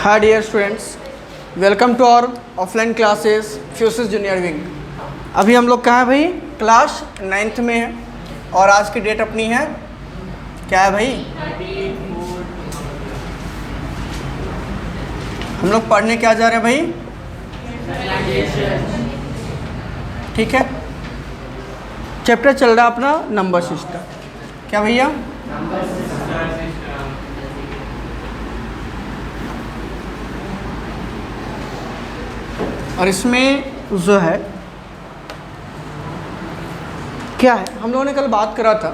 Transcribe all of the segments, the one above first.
Hi dear students, welcome to our offline classes फ्यूसिस junior wing. अभी हम लोग कहाँ हैं भाई? क्लास 9th में है और आज की डेट अपनी है क्या है भाई? हम लोग पढ़ने क्या जा रहे हैं भाई? ठीक है, चैप्टर चल रहा है अपना नंबर सिस्टम। क्या भैया? और इसमें जो है क्या है, हम लोगों ने कल बात करा था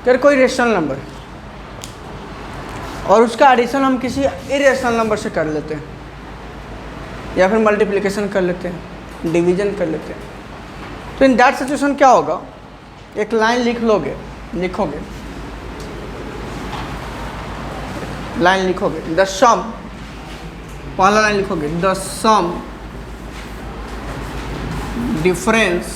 कि कोई रेशनल नंबर और उसका एडिशन हम किसी इरेशनल नंबर से कर लेते हैं या फिर मल्टीप्लिकेशन कर लेते हैं, डिवीजन कर लेते हैं। तो इन दैट सिचुएशन क्या होगा, एक लाइन लिखोगे, द सम, पहला लाइन लिखोगे द सम difference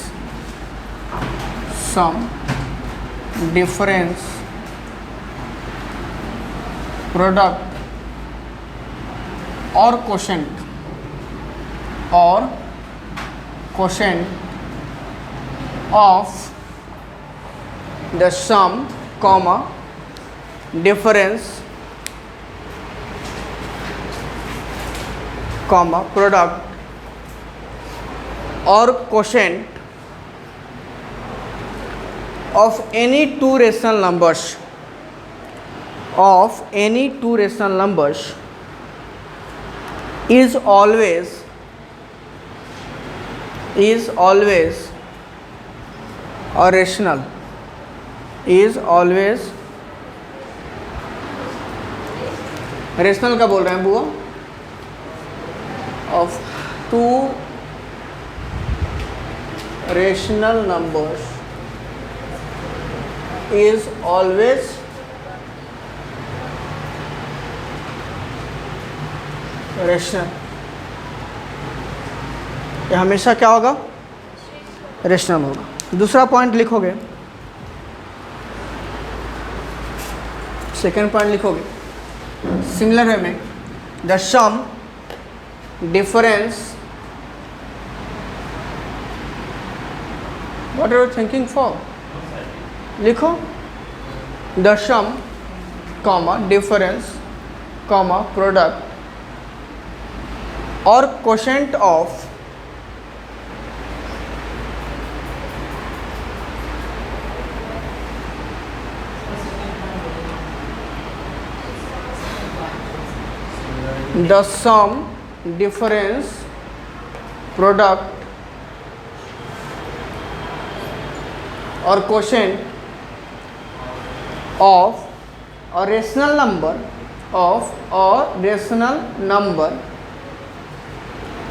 product और quotient of the sum comma difference comma product और quotient of any two rational numbers is always or rational, rational का बोल रहे हैं बुआ, of two rational numbers is always rational। ये हमेशा क्या होगा? रेशनल होगा। दूसरा पॉइंट लिखोगे, सेकेंड पॉइंट लिखोगे सिमिलर वे में, the sum difference, what are you thinking for? लिखो the sum comma difference comma product और quotient of the sum difference product और quotient of a rational number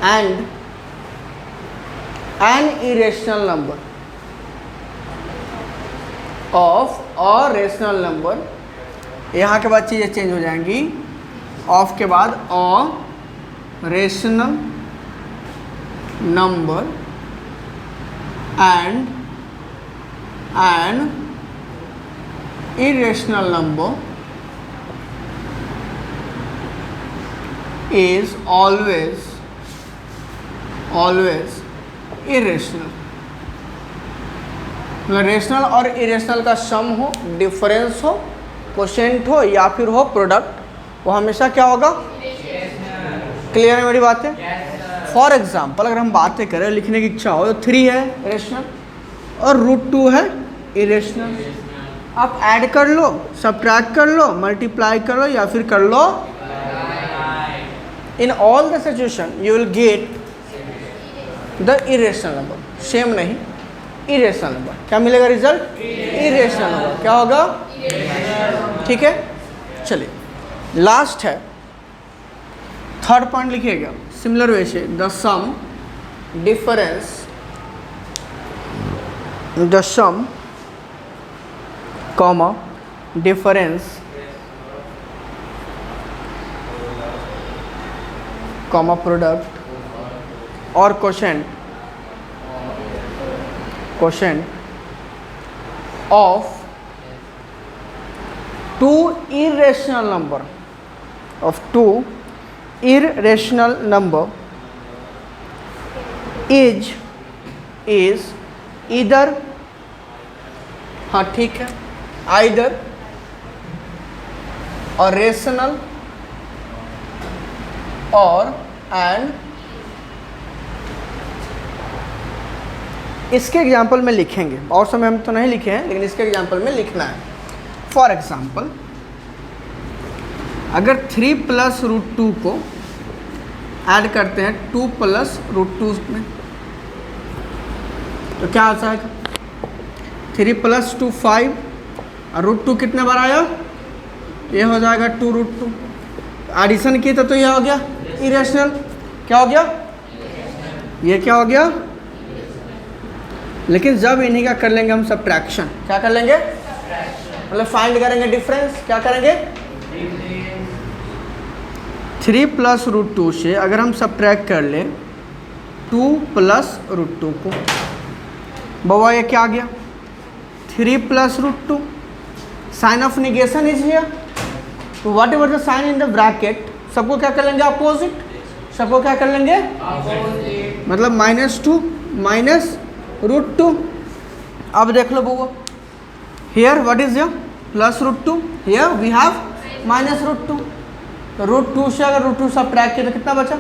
and an irrational number of a rational number। यहाँ के बाद चीज़ें change हो जाएंगी, of के बाद a rational number and an irrational number is always irrational। मतलब रेशनल और इरेशनल का सम हो, डिफरेंस हो, क्वोशेंट हो या फिर हो प्रोडक्ट, वो हमेशा क्या होगा? क्लियर है मेरी बात है? फॉर एग्जाम्पल अगर हम बातें करें, लिखने की इच्छा हो तो 3 है रेशनल और √2 है इरेशनल। आप ऐड कर लो, सब्ट्रैक्ट कर लो, मल्टीप्लाई कर लो या फिर कर लो, in all the situation you will get the irrational number. Same नहीं, इरेशनल नंबर। क्या मिलेगा रिजल्ट? Irrational number. क्या होगा? ठीक है, चलिए लास्ट है, थर्ड पॉइंट लिखिएगा सिमिलर वे से, the sum comma difference comma product और quotient of two irrational number irrational number is either, हाँ ठीक है, either और rational और and, इसके एग्जाम्पल में लिखेंगे, और समय हम तो नहीं लिखे हैं लेकिन इसके एग्जाम्पल में लिखना है। फॉर एग्जाम्पल अगर 3 + √2 को ऐड करते हैं 2 + √2 में तो क्या आ जाएगा? 3 + 2 5 और √2 कितने बार आया? ये हो जाएगा 2 √2। एडिशन की तो ये हो गया इरेशनल। क्या हो गया? ये क्या हो गया? लेकिन जब इन्हीं का कर लेंगे हम सब्ट्रैक्शन, क्या कर लेंगे? मतलब फाइंड करेंगे डिफरेंस। क्या करेंगे? 3 + √2 से अगर हम सब्ट्रैक्ट कर ले 2 + √2 को, बाबा ये क्या आ गया? 3 + √2। Sign of negation is here, तो whatever the sign in the bracket सबको क्या कर लेंगे? अपोजिट। सबको क्या कर लेंगे? मतलब -2 -√2। अब देख लो बउआ, here what is your +√2, here we have -√2। तो √2 से अगर √2 सब्ट्रैक्ट किया तो कितना बचा?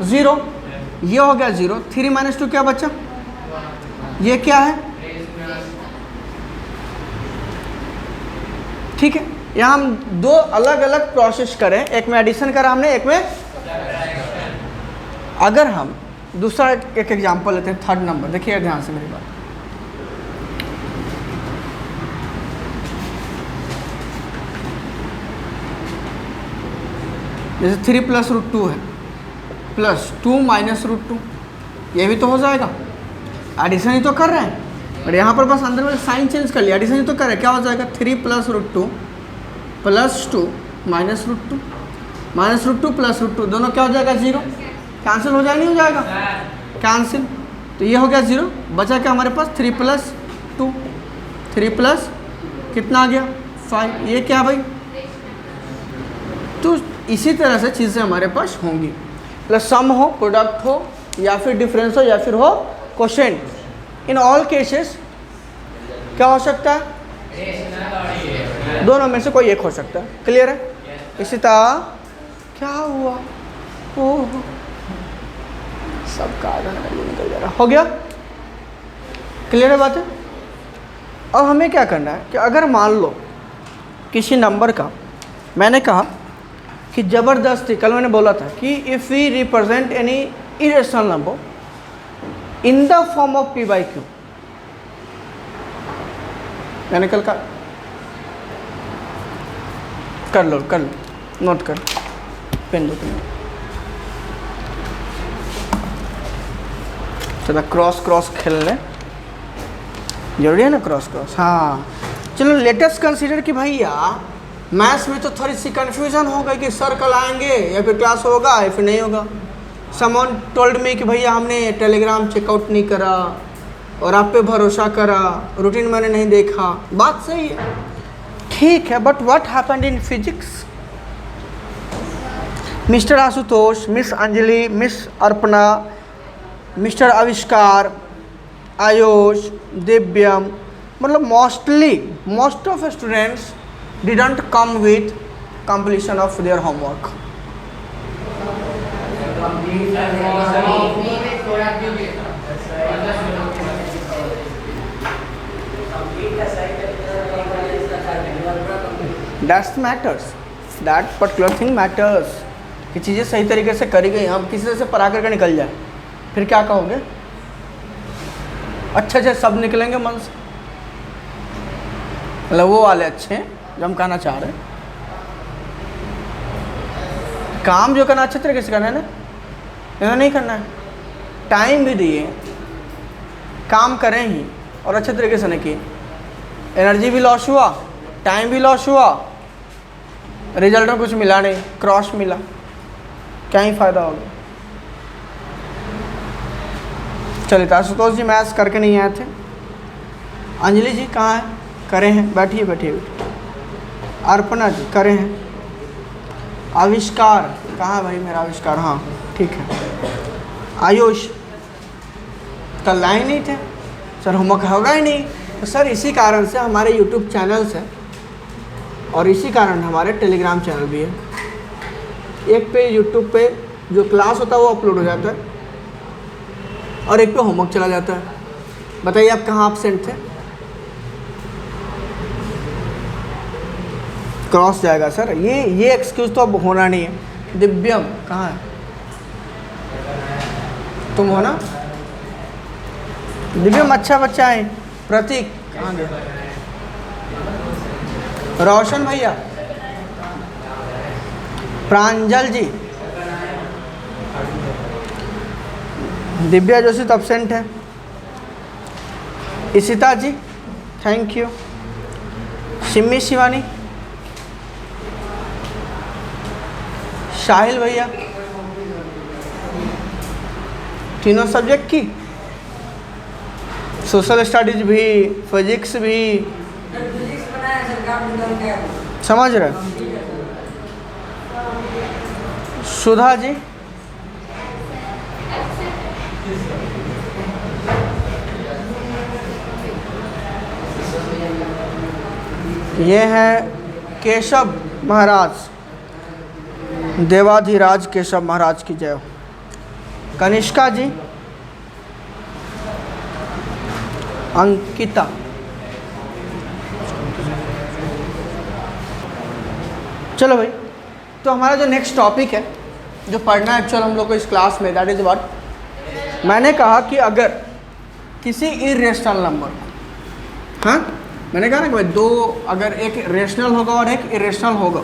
0। ये हो गया 0। 3 - 2 क्या बचा? ये क्या है? ठीक है, यहाँ हम दो अलग अलग प्रोसेस करें, एक में एडिशन करा हमने, एक में। अगर हम दूसरा एक एग्जांपल लेते हैं, 3rd नंबर, देखिए ध्यान से मेरी बात। जैसे 3 + √2 है +2 - √2, ये भी तो हो जाएगा। एडिशन ही तो कर रहे हैं, और यहाँ पर बस अंदर में साइन चेंज कर लिया, एडिशन ही तो कर रहे हैं। क्या हो जाएगा? 3 + √2 +2 -√2 -√2 + √2 दोनों क्या हो जाएगा? 0। कैंसिल हो जाएगा? नहीं हो जाएगा? कैंसिल। तो ये हो गया 0। बचा क्या हमारे पास? 3 + 2, 3 + कितना आ गया? 5। ये क्या भाई? तो इसी तरह से चीज़ें हमारे पास होंगी, प्लस सम हो, प्रोडक्ट हो, या फिर डिफरेंस हो, या फिर हो क्वोशेंट। इन ऑल केसेस क्या हो सकता है? दोनों में से कोई एक हो सकता है। क्लियर है? इसी तरह क्या हुआ? ओह, सबका आधा निकल जा रहा। हो गया? क्लियर है बात है? अब हमें क्या करना है कि अगर मान लो किसी नंबर का, मैंने कहा कि ज़बरदस्ती, कल मैंने बोला था कि if we represent any irrational number in the form of p/q, मैंने कल का कर लो नोट कर, पेन दो तुम्हें। चलो क्रॉस खेल लें, जरूरी है ना क्रॉस। हाँ चलो, लेटेस्ट कंसीडर कि भैया मैथ्स में तो थोड़ी सी कन्फ्यूज़न हो गई कि सर कल आएंगे या फिर क्लास होगा या फिर नहीं होगा। समवन टोल्ड मी कि भैया हमने टेलीग्राम चेकआउट नहीं करा और आप पे भरोसा करा, रूटीन मैंने नहीं देखा। बात सही है, ठीक है, but what happened in physics? Mister Ashutosh, miss Anjali, miss Arpana, mister आविष्कार, आयुष, दिव्यम, मतलब most of students didn't come with completion of their homework. That matters. That particular thing matters. कि चीज़ें सही तरीके से करी गई, हम किसी तरह से पढ़ा करके निकल जाए, फिर क्या कहोगे? अच्छे सब निकलेंगे मन से, मतलब वो वाले अच्छे हैं जो हम कहना चाह रहे हैं। काम जो करना अच्छे तरीके से करना है ना, ऐसा नहीं करना है। टाइम भी दिए, काम करें ही और अच्छे तरीके से नहीं किए, एनर्जी भी लॉस हुआ, टाइम भी लॉस हुआ, रिजल्ट में कुछ मिला नहीं, क्रॉस मिला, क्या ही फायदा होगा। चलिए, आशुतोष जी मैथ्स करके नहीं आए थे। अंजलि जी कहाँ हैं? करे हैं, बैठिए। अर्पणा जी करे हैं, आविष्कार, कहाँ है भाई मेरा आविष्कार? हाँ ठीक है। आयुष, कल लाए नहीं थे सर, होमवर्क होगा ही नहीं। तो सर इसी कारण से हमारे यूट्यूब चैनल्स हैं और इसी कारण हमारे टेलीग्राम चैनल भी है। एक पे यूट्यूब पे जो क्लास होता है वो अपलोड हो जाता है और एक पे होमवर्क चला जाता है। बताइए आप कहाँ एब्सेंट थे? क्रॉस जाएगा सर, ये एक्सक्यूज़ तो अब होना नहीं है। दिव्यम कहाँ है? तुम हो ना? दिव्यम अच्छा बच्चा है। प्रतीक कहाँ गया? रोशन भैया, प्रांजल जी, दिव्या जोशी तो एब्सेंट है। इशिता जी थैंक यू। सिमी शिवानी, साहिल भैया, तीनों सब्जेक्ट की, सोशल स्टडीज भी, फिजिक्स भी, समझ रहे? सुधा जी, ये है केशव महाराज, देवाधिराज केशव महाराज की जय हो। कनिष्का जी, अंकिता, चलो भाई। तो हमारा जो नेक्स्ट टॉपिक है जो पढ़ना है एक्चुअल हम लोग को इस क्लास में, दैट इज़ व्हाट मैंने कहा कि अगर किसी इरेशनल नंबर, हाँ मैंने कहा ना कि भाई दो, अगर एक रेशनल होगा और एक इरेशनल होगा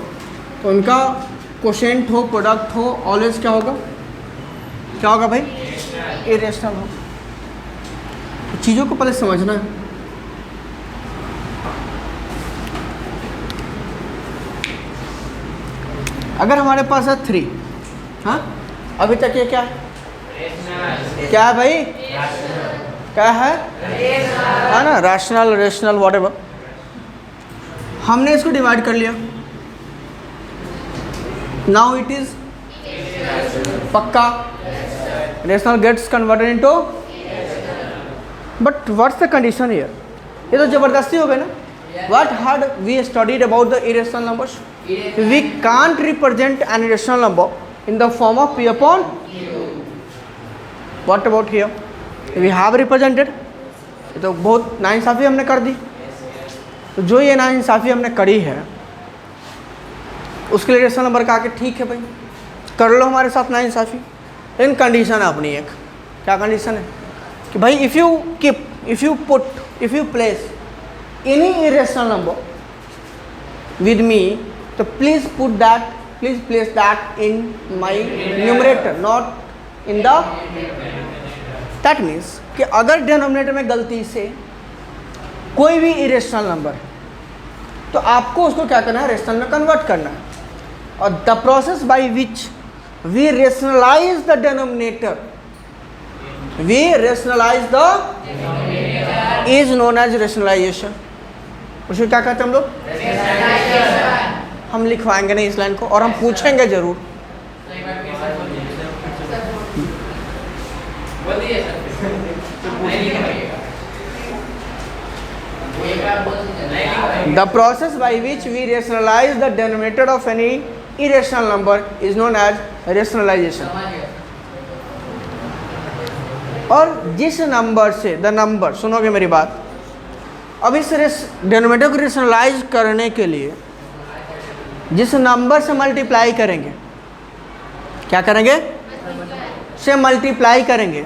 तो उनका कोशेंट हो, प्रोडक्ट हो, ऑलवेज क्या होगा? क्या होगा भाई? इरेशनल होगा। तो चीज़ों को पहले समझना है। अगर हमारे पास है 3, हाँ अभी तक ये क्या है? क्या है भाई? क्या है ना? Rational, rational, whatever. हमने इसको डिवाइड कर लिया, नाउ इट इज पक्का rational gets converted into, but what's the condition here? ये तो जबरदस्ती हो गई ना। What had we studied about the irrational numbers? We can't represent an irrational number in the form of p upon q. What about here? We have represented. तो बहुत नाइंसाफ़ी हमने कर दी। तो जो ये नाइंसाफ़ी हमने करी है उसके लिए रेशनल नंबर का आके ठीक है भाई, कर लो हमारे साथ नाइंसाफ़ी, लेकिन कंडीशन है अपनी एक। क्या कंडीशन है? कि भाई if you place any irrational number with me, so please place that in my numerator, not in the, that means कि अगर डिनोमिनेटर में गलती से कोई भी इरेशनल नंबर है तो आपको उसको क्या करना है? रेशनल में कन्वर्ट करना है। और the process by which we rationalise the denominator, is known as rationalisation. उसको क्या कहते हैं हम लोग? हम लिखवाएंगे नहीं इस लाइन को, और हम पूछेंगे जरूर। The process by which we rationalise the denominator of any irrational number is known as rationalisation. और जिस नंबर से, द नंबर, सुनोगे मेरी बात, अब इस डिनोमिनेटर को रेशनलाइज करने के लिए जिस नंबर से मल्टीप्लाई करेंगे, क्या करेंगे? से मल्टीप्लाई करेंगे,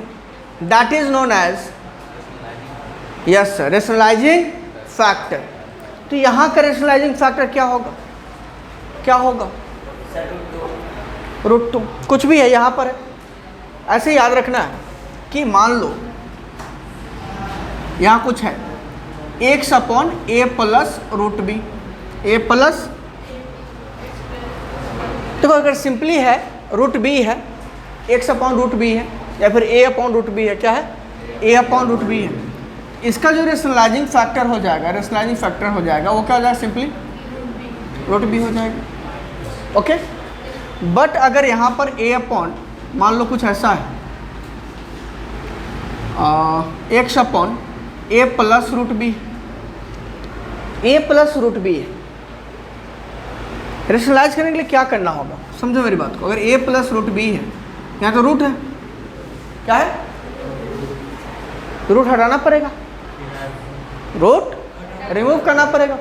that is known as, yes sir, rationalising factor. तो यहाँ का रेशनलाइजिंग फैक्टर क्या होगा? क्या होगा? √2। कुछ भी है यहाँ पर है, ऐसे याद रखना है कि मान लो यहाँ कुछ है x upon a plus √b, a plus, देखो अगर सिंपली है √b है, x अपॉन √b है, या फिर a अपॉन √b है, क्या है? a अपॉन √b है। इसका जो रेशनलाइजिंग फैक्टर हो जाएगा, वो क्या हो जाएगा? सिंपली √b हो जाएगा। ओके, बट अगर यहाँ पर a अपॉन मान लो कुछ ऐसा है x upon a plus root b, a plus root b है, रेशनलाइज करने के लिए क्या करना होगा, समझो मेरी बात को। अगर a प्लस रूट बी है, यहाँ तो रूट है, क्या है, रूट हटाना पड़ेगा, रूट रिमूव करना पड़ेगा।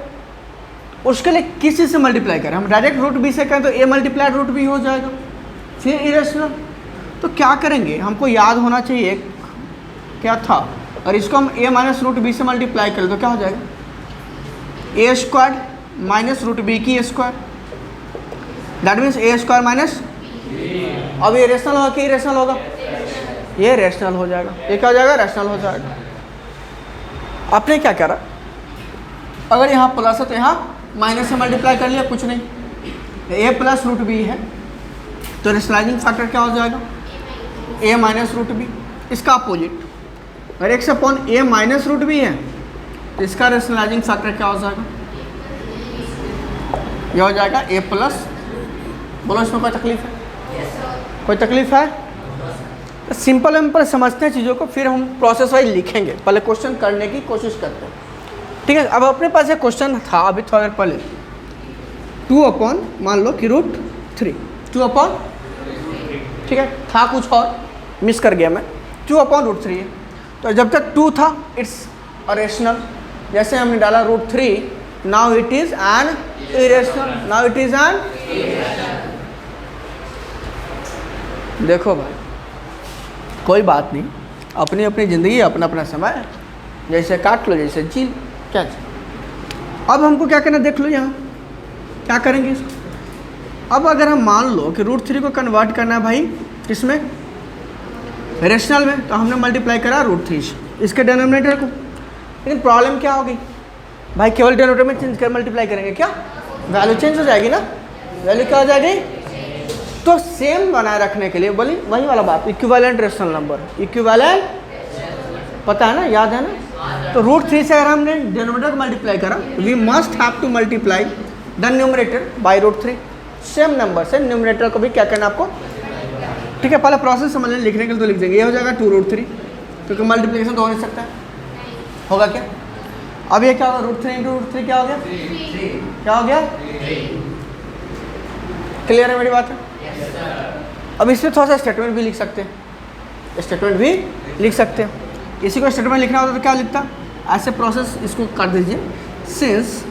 उसके लिए किस चीज़ से मल्टीप्लाई करें, हम डायरेक्ट रूट बी से करें तो a मल्टीप्लाइड रूट बी हो जाएगा, फिर इरेशनल। तो क्या करेंगे, हमको याद होना चाहिए क्या था, और इसको हम a माइनस रूट बी से मल्टीप्लाई करें तो क्या हो जाएगा, a square minus root B की square, that means a square minus. अब ये रेशनल होगा कि इरेशनल होगा, ये रेशनल हो जाएगा, ये क्या हो जाएगा, रेशनल हो जाएगा। आपने क्या करा, अगर यहाँ प्लस है तो यहाँ माइनस से मल्टीप्लाई कर लिया, कुछ नहीं, a प्लस रूट बी है तो रेशनलाइजिंग फैक्टर क्या हो जाएगा, a माइनस रूट बी। इसका अपोजिट अगर x upon a minus root b है तो इसका रेशनलाइजिंग फैक्टर क्या हो जाएगा, यह हो जाएगा a प्लस। बोलो इसमें कोई तकलीफ है, कोई तकलीफ है? तो सिंपल समझते हैं चीज़ों को, फिर हम प्रोसेस वाइज लिखेंगे, पहले क्वेश्चन करने की कोशिश करते हैं, ठीक है। अब अपने पास एक क्वेश्चन था अभी थोड़ा देर पहले, 2 अपॉन मान लो कि रूट 3, 2 अपॉन, ठीक है, था कुछ और मिस कर गया मैं, 2 अपॉन रूट 3 है। तो जब तक 2 था इट्स रेशनल, जैसे हमने डाला root 3, now it is an irrational, now it is an. देखो भाई कोई बात नहीं, अपनी अपनी ज़िंदगी, अपना अपना समय, जैसे काट लो जैसे जी, क्या चाहिए। अब हमको क्या करना, देख लो यहाँ क्या करेंगे इसको। अब अगर हम मान लो कि रूट 3 को कन्वर्ट करना है भाई किसमें, रेशनल में, तो हमने मल्टीप्लाई करा रूट 3 से इसके डिनोमिनेटर को। लेकिन प्रॉब्लम क्या होगी भाई, केवल डिनोमिनेटर में चेंज कर मल्टीप्लाई करेंगे क्या, वैल्यू चेंज हो जाएगी ना, वैल्यू क्या हो जाएगी। तो सेम बनाए रखने के लिए बोली वही वाला बात, इक्विवेलेंट रेशनल नंबर, इक्विवेलेंट, पता है ना, याद है ना। तो रूट 3 से अगर हमने डिनोमिनेटर को मल्टीप्लाई करा, we must have to multiply the numerator by root 3। Same number से न्यूमरेटर को भी क्या करना आपको, ठीक है। पहले प्रोसेस समझ लें, लिखने के लिए तो लिख देंगे, ये हो जाएगा 2 रूट 3, क्योंकि मल्टीप्लिकेशन तो हो नहीं सकता है, होगा क्या। अब ये क्या होगा, रूट 3 इंटू रूट 3 क्या हो गया, क्या हो गया, क्लियर है मेरी बात है। अब इसमें थोड़ा सा स्टेटमेंट भी लिख सकते हैं, स्टेटमेंट भी लिख सकते हैं। इसी को स्टेटमेंट लिखना होता तो क्या लिखता, ऐसे प्रोसेस इसको कर दीजिए, since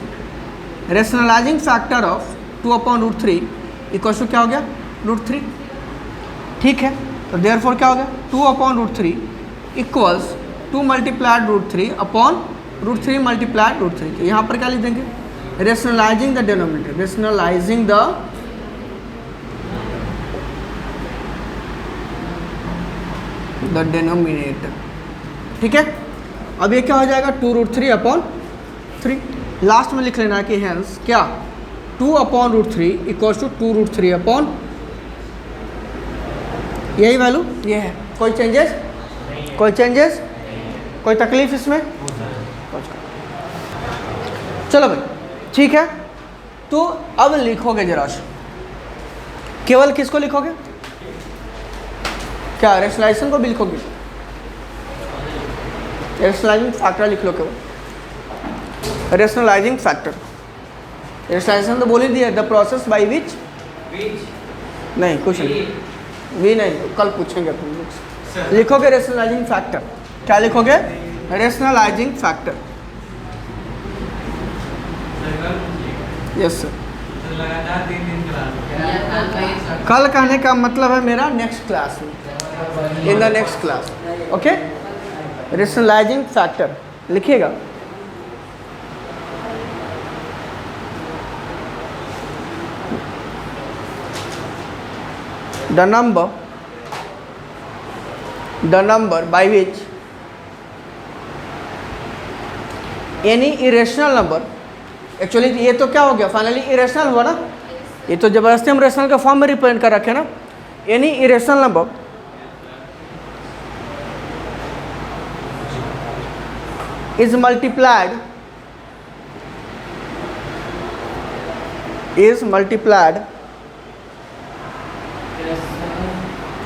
rationalising factor of 2 upon root 3 equal to क्या हो गया, रूट 3, ठीक है। तो देयरफॉर क्या हो गया, 2 upon root 3 equals 2 multiplied root 3 upon root 3 multiplied root 3। तो यहाँ पर क्या लिख देंगे, rationalising the denominator, rationalising the denominator, ठीक है। अब ये क्या हो जाएगा, 2 रूट 3 अपॉन 3, लास्ट में लिख लेना कि हेंस क्या, 2 upon root 3 equals to 2 root 3 upon, यही वैल्यू ये है, कोई चेंजेस, कोई चेंजेस, कोई तकलीफ इसमें, चलो भाई ठीक है। तो अब लिखोगे जरा सा, केवल किसको लिखोगे, क्या रेशनलाइजेशन को भी लिखोगे, रेशनलाइजिंग फैक्टर लिख लो केवल, रेशनलाइजिंग फैक्टर। रेशनलाइजेशन तो बोल ही दिया, द प्रोसेस बाय विच, नहीं कुछ नहीं, वी नहीं, कल पूछेंगे तुम लोग। लिखोगे रेशनलाइजिंग फैक्टर, क्या लिखोगे, रेशनलाइजिंग फैक्टर, यस सर। कल कहने का मतलब है मेरा नेक्स्ट क्लास में, in the next class, okay. Rationalising factor लिखिएगा, the number by which any irrational number, actually ये तो क्या हो गया, फाइनली इरेशनल हुआ ना, ये तो जबरदस्ती हम रेशनल के फॉर्म में रिप्रेजेंट कर रखे ना। Any irrational number is multiplied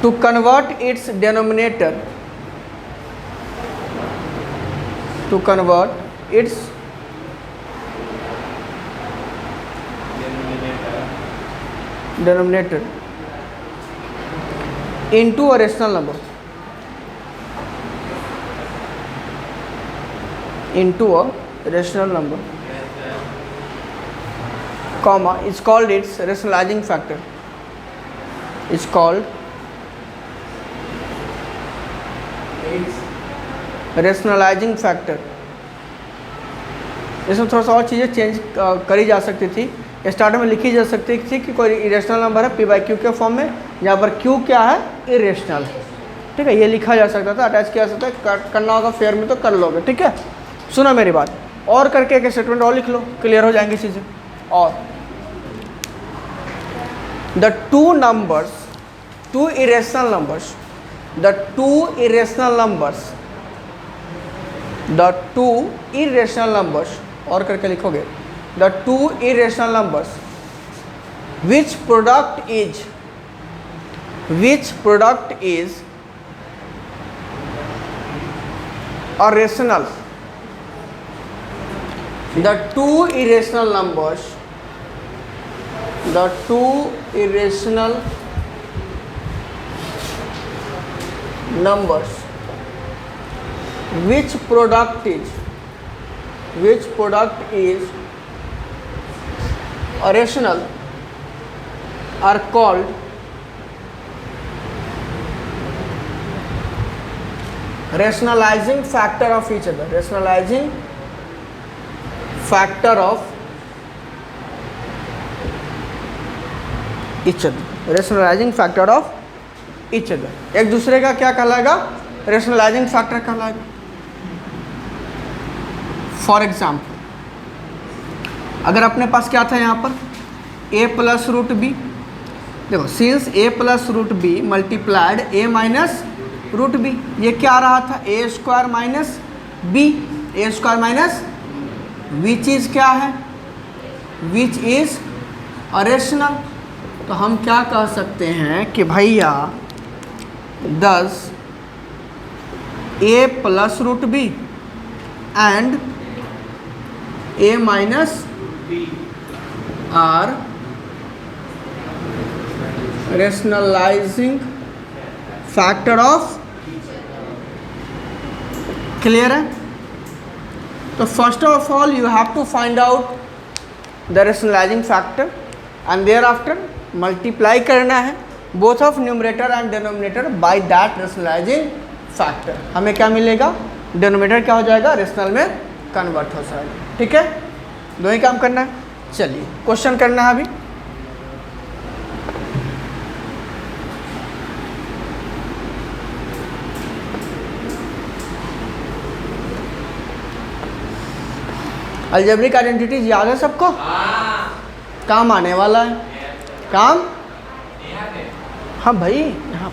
to convert its denominator into a rational number, comma, is called its rationalizing factor, is called rationalizing factor। इसमें थोड़ा सा और चीज़ें चेंज करी जा सकती थी, स्टार्ट में लिखी जा सकती थी कि कोई इरेशनल नंबर है p/q के फॉर्म में, यहाँ पर q क्या है, इरेशनल। ठीक है, ये लिखा जा सकता था, अटैच किया जा सकता है, करना होगा फेयर में तो कर लोगे। ठीक है, सुना मेरी बात, और करके एक स्टेटमेंट और लिख लो, क्लियर हो जाएंगी चीज़ें। और द टू irrational numbers, और करके लिखोगे the two irrational numbers which product is a rational, the two irrational numbers which product is a rational are called rationalizing factor of each other, rationalizing factor of each other, एक दूसरे का क्या कहलाएगा, rationalising factor कहलाएगा। For example, अगर अपने पास क्या था यहाँ पर a प्लस रूट बी, देखो since a plus root b multiplied a minus root b, ये क्या आ रहा था, a square minus b, which is क्या है, विच इज रेशनल। तो हम क्या कह सकते हैं कि भैया thus a plus root b and a minus are rationalising factor of, clear है। तो first of all you have to find out the rationalising factor and thereafter multiply करना है both of numerator and denominator by that rationalising factor. हमें क्या मिलेगा, denominator क्या हो जाएगा, रेशनल में कन्वर्ट हो जाएगा। ठीक है, दो ही काम करना है। चलिए क्वेश्चन करना है अभी। अलजेब्रिक आइडेंटिटीज याद है सबको, काम आने वाला है, काम, हाँ भाई यहाँ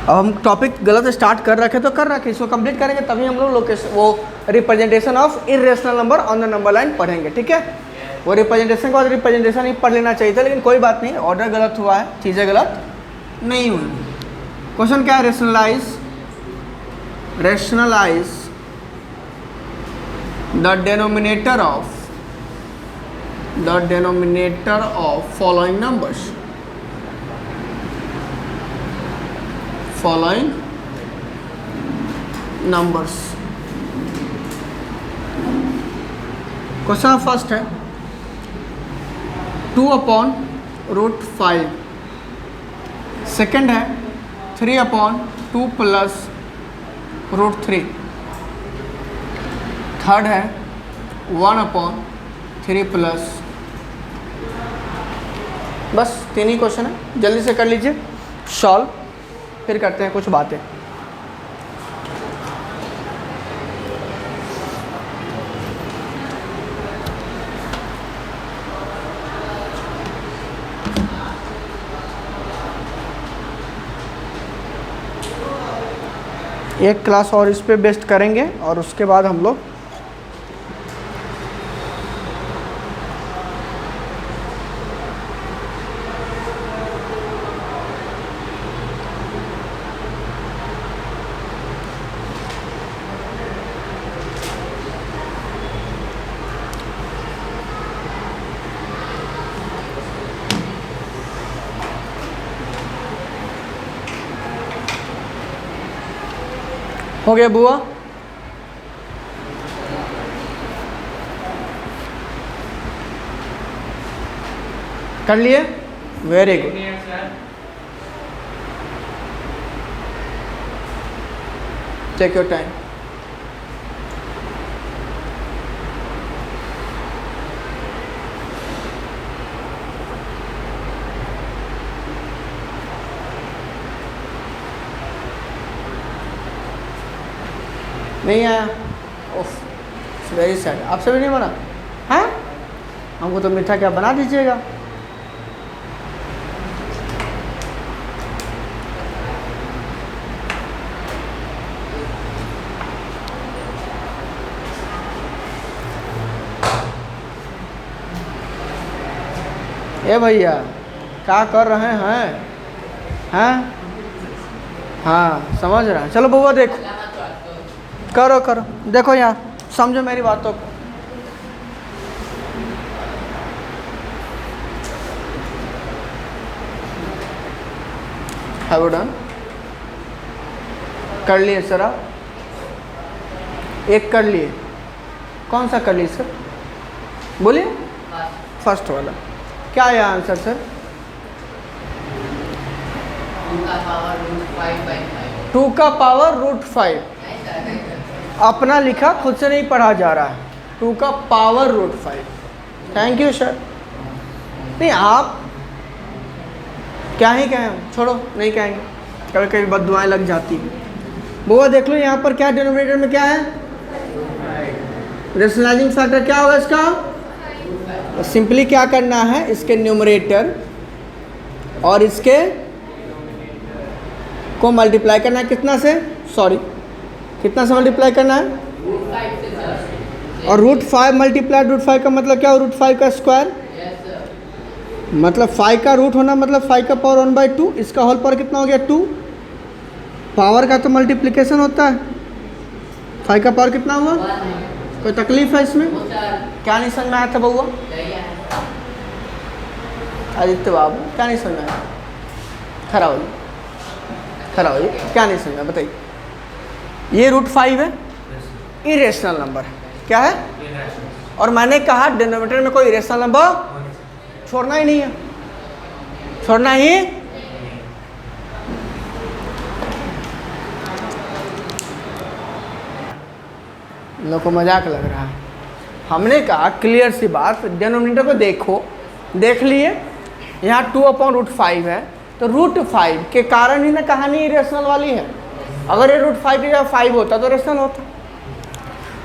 अब हम टॉपिक गलत स्टार्ट कर रखे तो कर रखे, इसको कंप्लीट करेंगे तभी हम लोग लोकेशन वो representation of irrational number on the number line पढ़ेंगे। ठीक है, वो रिप्रेजेंटेशन के बाद रिप्रेजेंटेशन ही पढ़ लेना चाहिए था, लेकिन कोई बात नहीं, ऑर्डर गलत हुआ है, चीज़ें गलत नहीं हुई। क्वेश्चन क्या है, rationalise the denominator of following numbers, question first है 2/√5, सेकंड है 3/2 + √3, थर्ड है 1/3 +। बस तीन ही क्वेश्चन है, जल्दी से कर लीजिए सॉल्व, फिर करते हैं कुछ बातें। एक क्लास और इस पे बेस्ट करेंगे और उसके बाद हम लोग हो गया बुआ? कर लिए? Very good. Take your time. नहीं आया? ओफ, वेरी सैड। आपसे भी नहीं बना? हाँ, हमको तो मीठा क्या बना दीजिएगा। ए भैया, क्या कर रहे हैं? हैं? हाँ, समझ रहे हैं। चलो बउआ देखो, करो करो, देखो यहाँ, समझो मेरी बातों को। Have you done? कर लिए सर आप? एक कर लिए? कौन सा कर लिए सर? बोलिए। फर्स्ट वाला क्या है आंसर सर? 2 का पावर रूट 5। अपना लिखा, खुद से नहीं पढ़ा जा रहा है। 2 का power root 5। Thank you sir. नहीं आप क्या ही कहें, छोड़ो, नहीं कहेंगे, कभी कभी बददुआएं लग जाती हैं। बुआ देख लो यहाँ पर क्या डिनोमिनेटर में क्या है? रेशनलाइजिंग फैक्टर क्या होगा इसका? तो सिंपली क्या करना है, इसके न्यूमरेटर और इसके को मल्टीप्लाई करना है। कितना से? सॉरी, कितना से मल्टीप्लाई करना है? और रूट 5 मल्टीप्लाई रूट 5 का मतलब क्या हो? रूट 5 का स्क्वायर। मतलब 5 का रूट होना मतलब 5 का पावर 1/2। इसका होल पावर कितना हो गया? 2। पावर का तो मल्टीप्लिकेशन होता है। 5 का पावर कितना हुआ? कोई तकलीफ है इसमें? क्या नहीं समझ में आया था बउआ? आदित्य बाबू क्या नहीं समझ में आया? खड़ा होइए, खड़ा होइए। क्या नहीं समझ में, बताइए। ये रूट 5 है, इरेशनल नंबर है। क्या है? और मैंने कहा डिनोमिनेटर में कोई इरेशनल नंबर छोड़ना ही नहीं है, छोड़ना ही। लोग को मजाक लग रहा है। हमने कहा क्लियर सी बात, डिनोमिनेटर को देखो, देख लिए यहाँ 2/√5 है, तो रूट 5 के कारण ही ना कहानी इरेशनल वाली है। अगर ये रूट 5 की जगह 5 होता तो रेशनल होता।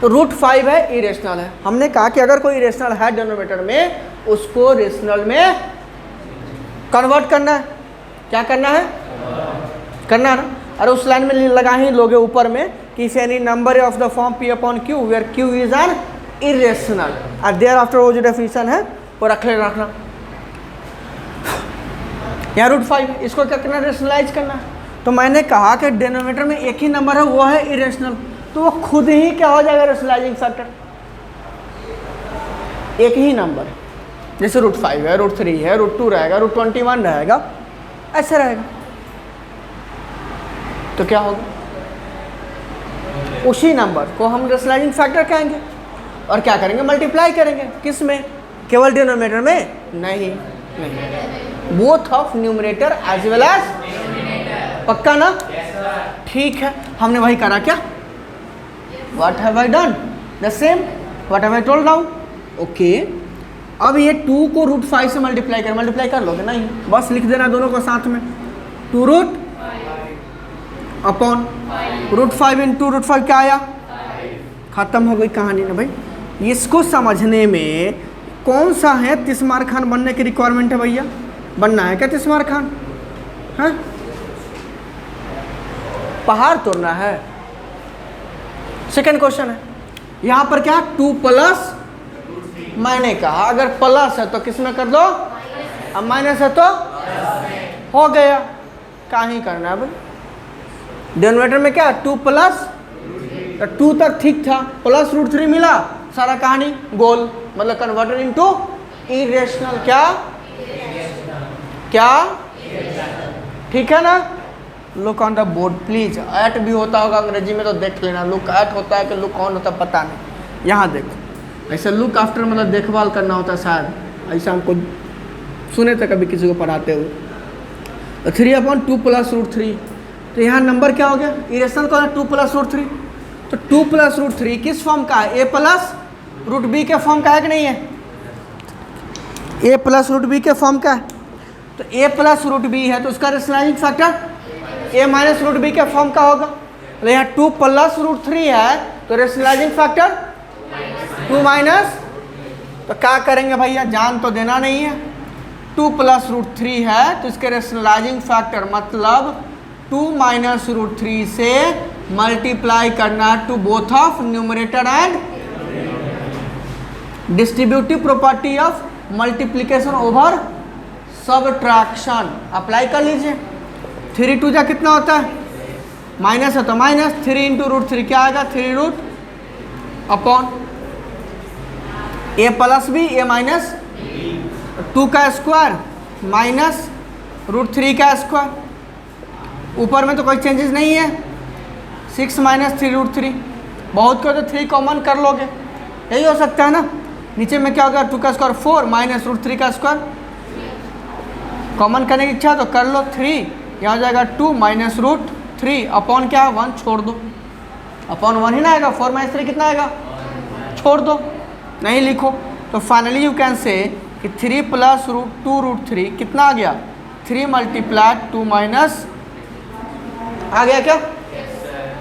तो रूट 5 है, इरेशनल है। हमने कहा कि अगर कोई इरेशनल है डिनोमिनेटर में, उसको रेशनल में कन्वर्ट करना है। क्या करना है? करना है ना। अरे उस लाइन में लगा ही लोगे ऊपर में कि if any number of the form P/Q where Q is an irrational, और देयर आफ्टर वो जो डेफिनेशन है वो रखना। यहाँ रूट 5 है, इसको क्या करना है? रेशनलाइज करना है। तो मैंने कहा कि डिनोमिनेटर में एक ही नंबर है, वो है इरेशनल, तो वो खुद ही क्या हो जाएगा? Rationalising factor. एक ही नंबर है, जैसे रूट 5 है, रूट 3 है, रूट 2 रहेगा, रूट 21 रहेगा, ऐसे रहेगा। तो क्या होगा? उसी नंबर को हम रेशनलाइजिंग फैक्टर कहेंगे। और क्या करेंगे? मल्टीप्लाई करेंगे। किस में? केवल डिनोमिनेटर में? नहीं, both of numerator as well as. पक्का ना? ठीक है, हमने वही करा। क्या? What have I done? The same what have I told now. Okay, अब ये 2 को रूट 5 से मल्टीप्लाई कर लोगे? नहीं, बस लिख देना दोनों को साथ में। 2 root upon root 5 into root 5 क्या आया? खत्म हो गई कहानी ना भाई। इसको समझने में कौन सा है तिस्मार खान बनने की रिक्वायरमेंट है भैया? बनना है क्या तिस्मार खान? हाँ, पहाड़ तोड़ना है। सेकंड क्वेश्चन है यहाँ पर क्या? 2 प्लस, मैंने कहा अगर प्लस है तो किस में कर दो, अब माइनस है तो हो गया। क्या ही करना है भाई? डिनोमिनेटर में क्या? 2 प्लस, 2 तक ठीक था, प्लस रूट 3 मिला, सारा कहानी गोल, मतलब कन्वर्टेड इनटू इरेशनल। क्या? क्या? ठीक है ना? Look on the board please. एट भी होता होगा अंग्रेजी में तो देख लेना, लुक एट होता है कि लुक ऑन होता है पता नहीं। यहाँ देखो ऐसे लुक आफ्टर मतलब देखभाल करना होता है शायद, ऐसा हमको सुने थे कभी किसी को पढ़ाते हुए। तो 3/2 + √3, तो यहाँ नंबर क्या हो गया, इरेशनल कौन है 2 + √3, तो 2 + √3 किस फॉर्म का है, a + √b के फॉर्म का है कि नहीं है, a + √b के फॉर्म का है। तो a + √b है तो उसका रेशनलाइजिंग फैक्टर a - √b के फॉर्म का होगा। तो यहाँ 2 + √3 है तो रेशनलाइजिंग फैक्टर 2 माइनस, तो क्या करेंगे भैया, जान तो देना नहीं है। 2 + √3 है तो इसके रेशनलाइजिंग फैक्टर मतलब 2 - √3 से मल्टीप्लाई करना to both of numerator and distributive property of multiplication over subtraction apply कर लीजिए। 3 × 2 जा कितना होता है, माइनस है तो माइनस, 3 × √3 क्या आएगा, 3 अपॉन a + b a - 2 का स्क्वायर माइनस √3 का स्क्वायर। ऊपर में तो कोई चेंजेस नहीं है, 6 - 3 √3, बहुत को तो 3 कॉमन कर लोगे, यही हो सकता है ना। नीचे में क्या होगा, 2 का स्क्वायर 4 माइनस √3 का स्क्वायर, कॉमन करने की इच्छा तो कर लो 3, यहाँ हो जाएगा 2 माइनस √3 अपॉन क्या 1 छोड़ दो, अपॉन 1 ही ना आएगा, 4 - 3 कितना आएगा, छोड़ दो नहीं लिखो। तो फाइनली यू कैन से कि 3 + √2 √3 कितना आ गया, 3 × 2 माइनस, आ गया क्या,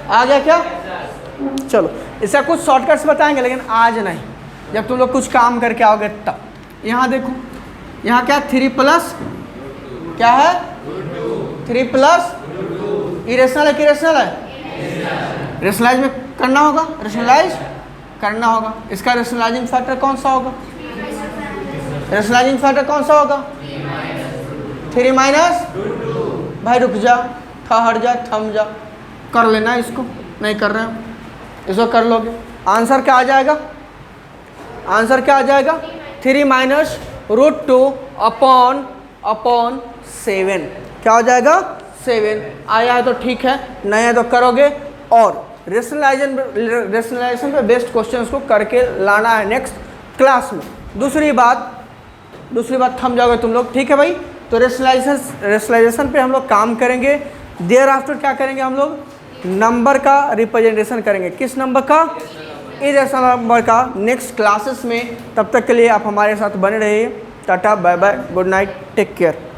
आ गया क्या। चलो इसका कुछ शॉर्टकट्स बताएंगे लेकिन आज नहीं, जब तुम लोग कुछ काम करके आओगे तब। यहाँ देखो यहाँ क्या 3 प्लस क्या है 3 प्लस इरेशनल है कि इरेशनल है, रेशनलाइज में करना होगा, रेशनलाइज करना होगा। इसका रेशनलाइजिंग फैक्टर कौन सा होगा, रेशनलाइजिंग फैक्टर कौन सा होगा, 3 माइनस, भाई रुक जा, ठहर जा, थम जा, कर लेना इसको, नहीं कर रहे हो इसको कर लोगे। आंसर क्या आ जाएगा, आंसर क्या आ जाएगा 3 माइनस √2 अपॉन 7, क्या हो जाएगा 7। आया है तो ठीक है, नहीं है तो करोगे। और रेशनलाइजेशन पे बेस्ड क्वेश्चन को करके लाना है नेक्स्ट क्लास में। दूसरी बात थम जाओगे तुम लोग, ठीक है भाई। तो रेशनलाइजेशन पे हम लोग काम करेंगे। देयर आफ्टर क्या करेंगे हम लोग, नंबर का रिप्रेजेंटेशन करेंगे, किस नंबर का, इरेशनल नंबर का, नेक्स्ट क्लासेस में। तब तक के लिए आप हमारे साथ बने रहिए। टाटा bye bye, good night, take care.